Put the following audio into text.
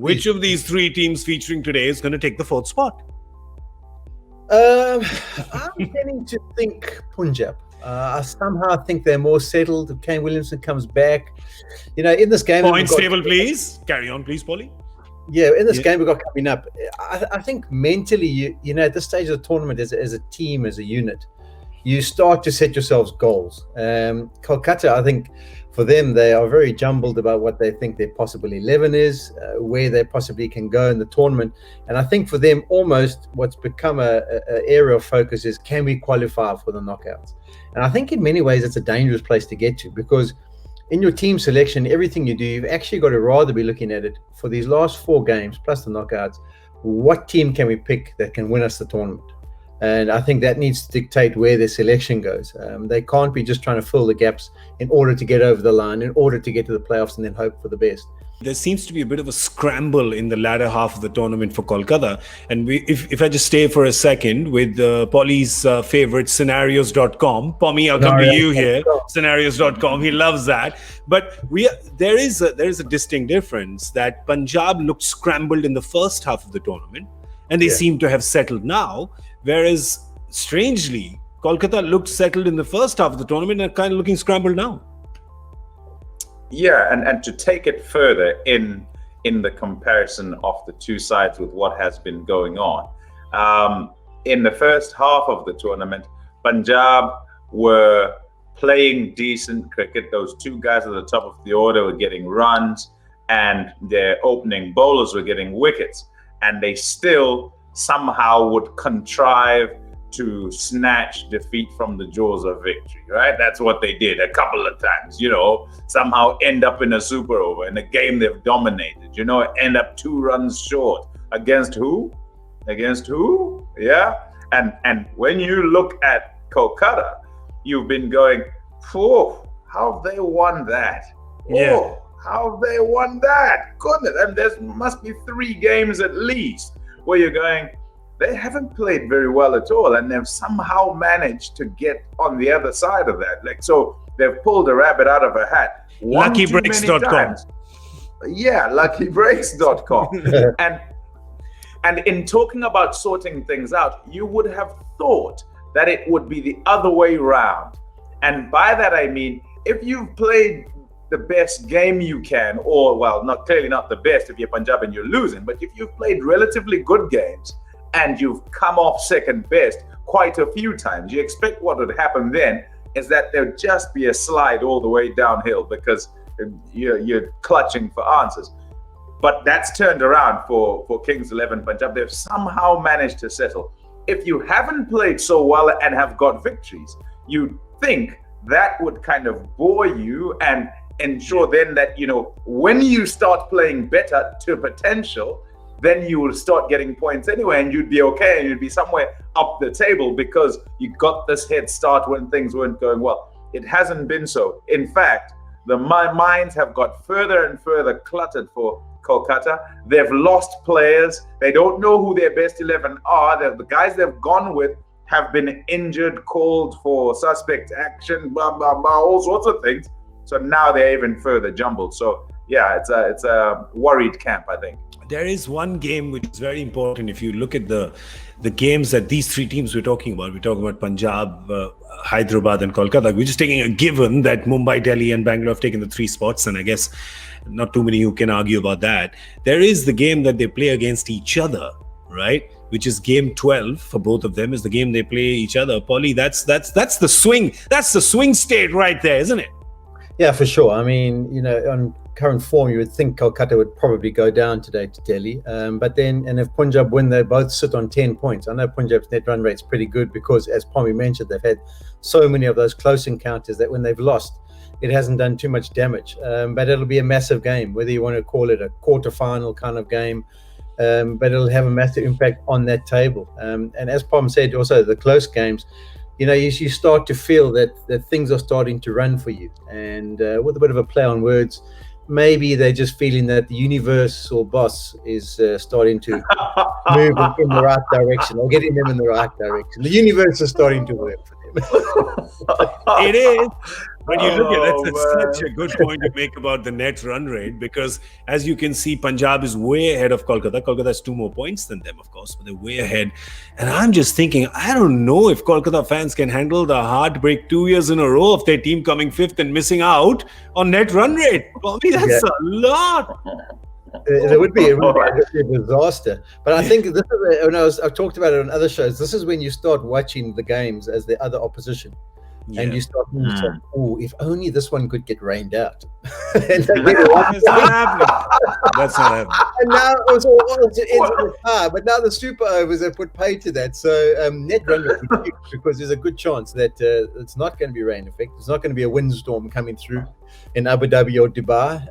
Which of these three teams featuring today is going to take the fourth spot? I'm tending to think Punjab. I somehow think they're more settled. If Kane Williamson comes back, in this game. Points table, please. Carry on, please, Polly. Yeah, in this game we've got coming up, I think mentally, at this stage of the tournament, as a team, as a unit, you start to set yourselves goals. Kolkata, I think, for them, they are very jumbled about what they think their possible 11 is, where they possibly can go in the tournament. And I think for them, almost what's become a area of focus is, can we qualify for the knockouts? And I think in many ways it's a dangerous place to get to, because in your team selection, everything you do, you've actually got to rather be looking at it for these last 4 games plus the knockouts. What team can we pick that can win us the tournament? And I think that needs to dictate where their selection goes. They can't be just trying to fill the gaps in order to get over the line, in order to get to the playoffs and then hope for the best. There seems to be a bit of a scramble in the latter half of the tournament for Kolkata. And if I just stay for a second with Polly's favorite, scenarios.com. Pommy, I'll come to you here. Scenarios.com. He loves that. But there is a distinct difference that Punjab looked scrambled in the first half of the tournament, and they seem to have settled now. Whereas, strangely, Kolkata looked settled in the first half of the tournament and kind of looking scrambled now. Yeah, and to take it further in the comparison of the two sides with what has been going on. In the first half of the tournament, Punjab were playing decent cricket. Those two guys at the top of the order were getting runs, and their opening bowlers were getting wickets. And they still somehow would contrive to snatch defeat from the jaws of victory, right? That's what they did a couple of times, somehow end up in a super over in a game they've dominated, end up 2 runs short. Against who? Yeah. And when you look at Kolkata, you've been going, how have they won that? Yeah. How have they won that? Goodness, and there must be 3 games at least where you're going, they haven't played very well at all, and they've somehow managed to get on the other side of that. So they've pulled a rabbit out of a hat. Luckybreaks.com. Yeah, luckybreaks.com. And in talking about sorting things out, you would have thought that it would be the other way around. And by that I mean, if you've played the best game you can, or clearly not the best if you're Punjab and you're losing, but if you've played relatively good games and you've come off second best quite a few times, you expect what would happen then is that there'd just be a slide all the way downhill because you're clutching for answers. But that's turned around for Kings 11 Punjab. They've somehow managed to settle. If you haven't played so well and have got victories, you'd think that would kind of bore you and ensure then that, when you start playing better to potential, then you will start getting points anyway, and you'd be okay, and you'd be somewhere up the table because you got this head start when things weren't going well. It hasn't been so. In fact, the minds have got further and further cluttered for Kolkata. They've lost players. They don't know who their best 11 are. The guys they've gone with have been injured, called for suspect action, blah, blah, blah, all sorts of things. So now they're even further jumbled. So yeah, it's a worried camp, I think. There is one game which is very important. If you look at the games that these 3 teams we're talking about Punjab, Hyderabad and Kolkata. We're just taking a given that Mumbai, Delhi and Bangalore have taken the 3 spots, and I guess not too many who can argue about that. There is the game that they play against each other, right? Which is game 12 for both of them, is the game they play each other. Polly, that's the swing. That's the swing state right there, isn't it? Yeah, for sure. I mean, on current form, you would think Kolkata would probably go down today to Delhi. But then, and if Punjab win, they both sit on 10 points. I know Punjab's net run rate's pretty good because, as Pommy mentioned, they've had so many of those close encounters that when they've lost, it hasn't done too much damage. But it'll be a massive game, whether you want to call it a quarterfinal kind of game. But it'll have a massive impact on that table. And as Pom said, also the close games, you start to feel that things are starting to run for you. And with a bit of a play on words, maybe they're just feeling that the universe or boss is starting to move in the right direction, or getting them in the right direction. The universe is starting to work for them. It is. But you look at Oh, that's such a good point you make about the net run rate, because as you can see, Punjab is way ahead of Kolkata. Kolkata has 2 more points than them, of course, but they're way ahead. And I'm just thinking, I don't know if Kolkata fans can handle the heartbreak 2 years in a row of their team coming fifth and missing out on net run rate. Bobby, that's a lot. It would be a disaster. But I think this is when I've talked about it on other shows. This is when you start watching the games as the other opposition. Yeah. And you start thinking, oh, if only this one could get rained out. And That's not happening. That's not happening. And now it was all ends in the car, but now the super overs have put pay to that. So net run rate is huge, because there's a good chance that it's not going to be rain effect. It's not going to be a windstorm coming through in Abu Dhabi or Dubai.